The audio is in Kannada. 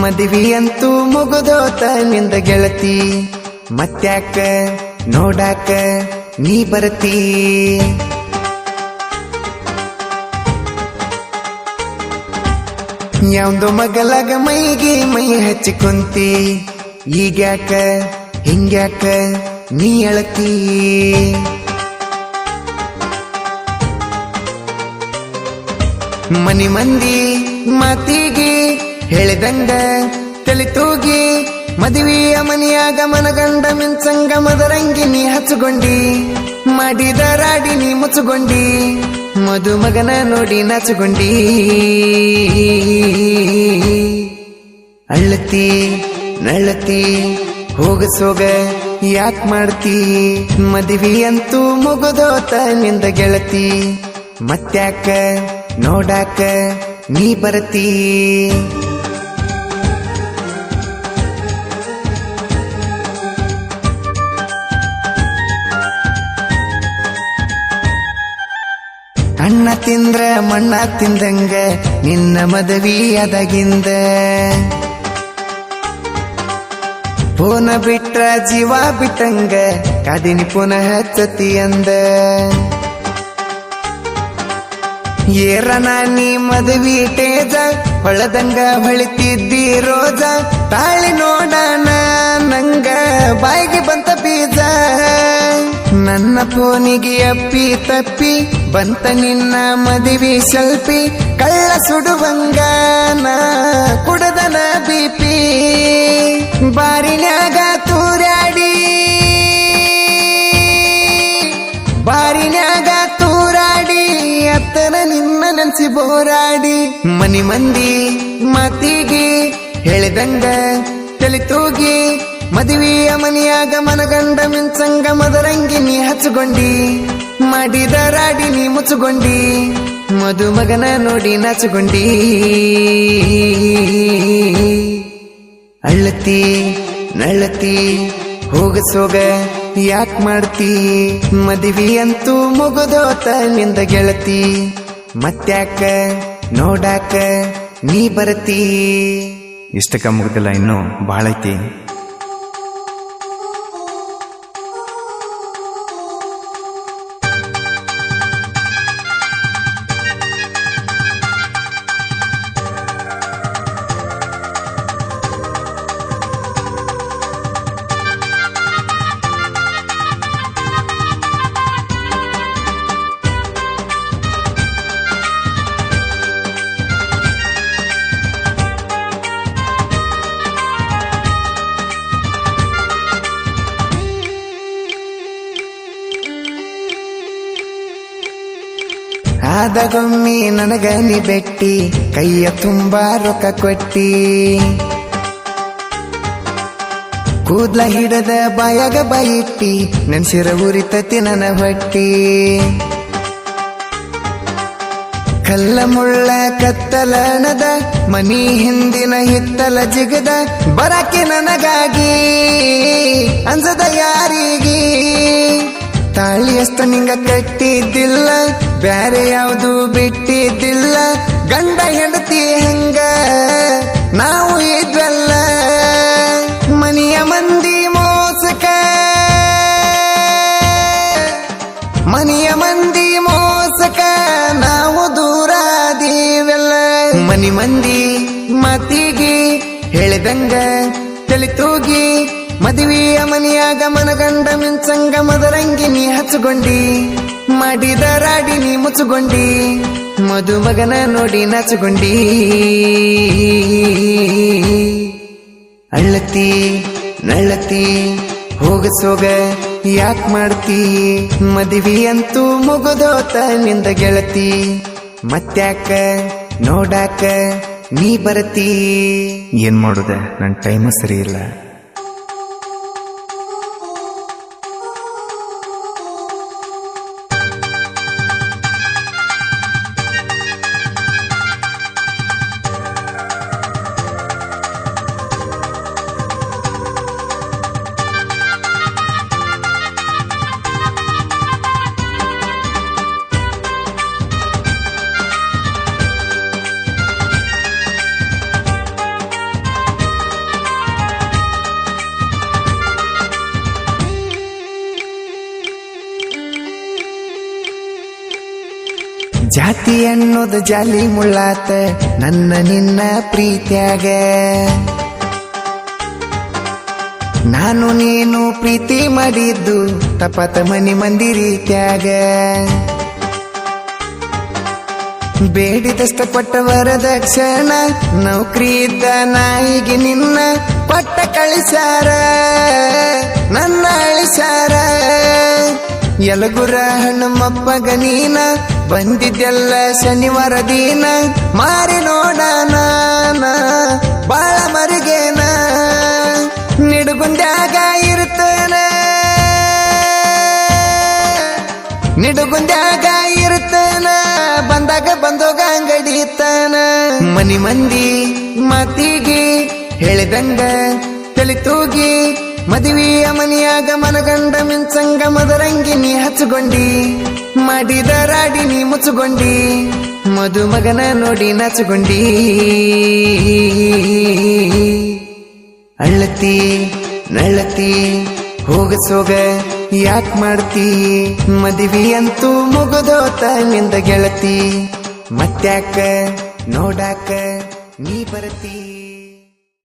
ಮದುವೆಯಂತೂ ಮುಗಿದೋತ ನಿಂದ ಗೆಳತಿ, ಮತ್ತ್ಯಾಕ ನೋಡಾಕ ನೀ ಬರತಿ. ಯಾವ್ದೋ ಮಗಲಾಗ ಮೈಗೆ ಮೈ ಹಚ್ಚಿ ಕುಂತಿ, ಈಗ್ಯಾಕ ಹಿಂಗ್ಯಾಕ ನೀ ಅಳತಿ. ಮನಿ ಮಂದಿ ಮಾತಿಗೆ ಹೇಳಿದಂಗ ತಲಿತೂಗಿ, ಮದುವೆಯ ಮನೆಯಾಗ ಮನಗಂಡ ಮಿಂಚಂಗ ಮದರಂಗಿ ನೀ ಹಚ್ಚುಗೊಂಡಿ, ಮಾಡಿದ ರಾಡಿ ನೀ ಮುಚ್ಚುಗೊಂಡಿ, ಮದುಮಗನ ನೋಡಿ ನಾಚುಗೊಂಡಿ. ಅಳ್ಳತಿ ನಳ್ಳತಿ ಹೋಗಸೋಗ ಯಾಕ್ ಮಾಡ್ತಿ, ಮದುವೆಯಂತೂ ಮುಗಿದೋತ ನಿಂದ ಗೆಳತಿ, ಮತ್ತ್ಯಾಕ ನೋಡಾಕ ನೀ ಬರತಿ. ಅಣ್ಣ ತಿಂದ್ರ ಮಣ್ಣ ತಿಂದಂಗ ನಿನ್ನ ಮದುವೆ ಅದಾಗಿಂದ, ಪುನ ಬಿಟ್ರ ಜೀವ ಬಿಟ್ಟಂಗ ಕಾದಿನಿ ಪುನಃ ಹಚ್ಚತಿ ಅಂದ. ಏರನ ನೀ ಮದುವೆ ಟೇಜ ಹೊಳದಂಗ ಹೊಳಿತಿದ್ದಿ ರೋಜ, ತಾಳಿ ನೋಡಣ ನಂಗ ಬಾಯಿಗೆ ಬಂತ ಬೀಜ. ನನ್ನ ಫೋನಿಗೆ ಅಪ್ಪಿ ತಪ್ಪಿ ಬಂತ ನಿನ್ನ ಮದುವೆ ಸೆಲ್ಫಿ, ಕಳ್ಳ ಸುಡುವಂಗ ನಾ ಕುಡದನ ಬಿಪಿ. ಬಾರಿನ್ಯಾಗ ತೂರಾಡಿ ಬಾರಿನ್ಯಾಗ ತೂರಾಡಿ ಅತ್ತನ ನಿನ್ನ ನೆನ್ಸಿ ಬೋರಾಡಿ, ಮನಿ ಮಂದಿ ಮಾತಿಗೆ ಹೇಳಿದಂಗ ತಲಿತೂಗಿ, ಮದುವೆಯ ಮನೆಯಾಗ ಮನಗಂಡ ಮಿಂಚಂಗ ಮದರಂಗಿ ನೀ ಹಚ್ಚುಗೊಂಡಿ, ಮಾಡಿದ ರಾಡಿ ನೀ ಮುಚ್ಚುಗೊಂಡಿ, ಮದುಮಗನ ನೋಡಿ ನಾಚುಗೊಂಡಿ. ಅಳ್ಳತಿ ನಳ್ಳತಿ ಹೋಗಸೋಗ ಯಾಕ್ ಮಾಡ್ತಿ, ಮದುವೆಯಂತೂ ಮುಗಿದೋತ ನಿಂದ ಗೆಳತಿ, ಮತ್ತ್ಯಾಕ ನೋಡಾಕ ನೀ ಬರತಿ. ಇಷ್ಟಕ್ಕ ಮುಗ್ದಿಲ್ಲ, ಇನ್ನೂ ಭಾಳ ಐತಿ. ಆದಗೊಮ್ಮಿ ನನಗ ನೀ ಬೆಟ್ಟಿ, ಕೈಯ ತುಂಬಾ ರೊಕ್ಕ ಕೊಟ್ಟಿ, ಕೂದ್ಲ ಹಿಡದ ಬಾಯಾಗ ಬಾಯಿಟ್ಟಿ, ನೆನ್ಸಿರ ಉರಿತತಿ ನನ್ನ ಹೊಟ್ಟಿ. ಕಲ್ಲ ಮುಳ್ಳ ಕತ್ತಲಣದ ಮನಿ ಹಿಂದಿನ ಹಿತ್ತಲ ಜಿಗದ, ಬರಕೆ ನನಗಾಗಿ ಅಂಜದ ಯಾರಿಗೆ. ತಾಳಿಯಷ್ಟ ನಿಂಗ ಕಟ್ಟಿದ್ದಿಲ್ಲ, ಬ್ಯಾರೆ ಯಾವುದು ಬಿಟ್ಟಿದ್ದಿಲ್ಲ, ಗಂಡ ಹೆಂಡತಿ ಹಂಗ ನಾವು ಇದ್ವಲ್ಲ. ಮನಿಯ ಮಂದಿ ಮೋಸಕ ಮನಿಯ ಮಂದಿ ಮೋಸಕ ನಾವು ದೂರಾದೀವೆಲ್ಲ. ಮನಿ ಮಂದಿ ಮಾತಿಗೆ ಹೇಳಿದಂಗ ತಲಿತೂಗಿ, ಮದುವೆಯ ಮನೆಯಾಗ ಮನಗಂಡ ಮಿಂಚಂಗ ಮದರಂಗಿ ನೀ ಹಚ್ಚುಗೊಂಡಿ, ಮಾಡಿದ ರಾಡಿ ನೀ ಮುಚ್ಚುಗೊಂಡಿ, ಮದುಮಗನ ನೋಡಿ ನಾಚುಗೊಂಡಿ. ಅಳ್ಳತಿ ನಳ್ಳತಿ ಹೋಗಸೋಗ ಯಾಕ್ ಮಾಡ್ತಿ, ಮದುವೆಯಂತೂ ಮುಗಿದೋತ ನಿಂದ ಗೆಳತಿ, ಮತ್ತ್ಯಾಕ ನೋಡಾಕ ನೀ ಬರತಿ. ಏನ್ ಮಾಡುದ, ನನ್ನ ಟೈಮ ಸರಿ ಇಲ್ಲ. ಜಾತಿ ಅನ್ನೋದು ಜಾಲಿ ಮುಳ್ಳಾತ ನನ್ನ ನಿನ್ನ ಪ್ರೀತ್ಯಾಗ ನಾನು ನೀನು ಪ್ರೀತಿ ಮಾಡಿದ್ದು ತಪಾತ ಮನಿ ಮಂದಿ ರೀತ್ಯಾಗ ಬೇಡಿದಷ್ಟ ಕೊಟ್ಟ ವರದಕ್ಷಿಣ ನೌಕರಿ ಇದ್ದ ನಾಯಿಗೆ ನಿನ್ನ ಪಟ್ಟ ಕಳಿಸಾರ ನನ್ನ ಅಳಿಸಾರ ಯಲಗುರ ಹಣ್ಣಮ್ಮಪ್ಪಗ ನೀನ ಬಂದಿದ್ದೆಲ್ಲ ಶನಿವಾರ ದಿನ ಮಾರಿ ನೋಡಣ ಬಾಳ ಮರಿಗೇನ ನಿಡುಗುಂದ್ಯಾಗ ಇರ್ತೇನ ನಿಡುಗುಂದ್ಯಾಗ ಇರ್ತೇನ ಬಂದಾಗ ಬಂದೋಗ ಅಂಗಡಿತಾನ ಮನಿ ಮಂದಿ ಮಾತಿಗೆ ಹೇಳಿದಂಗ ತಲೆ ತೂಗಿ ಮದುವೆಯ ಮನಿಯಾಗ ಮನಗಂಡ ಮಿಂಚಂಗ ಮದರಂಗಿ ನೀ ಹಚ್ಚುಗೊಂಡಿ ಮಾಡಿದ ರಾಡಿ ನೀ ಮುಚ್ಚುಗೊಂಡಿ ಮದುಮಗನ ನೋಡಿ ನಾಚುಗೊಂಡಿ ಅಳ್ಳತಿ ನಳ್ಳತಿ ಹೋಗಸೋಗ ಯಾಕ್ ಮಾಡ್ತಿ ಮದುವೆ ಅಂತೂ ಮುಗದೋತ ನಿಂದ ಗೆಳತಿ ಮತ್ತ್ಯಾಕ ನೋಡಾಕ ನೀ ಬರತಿ.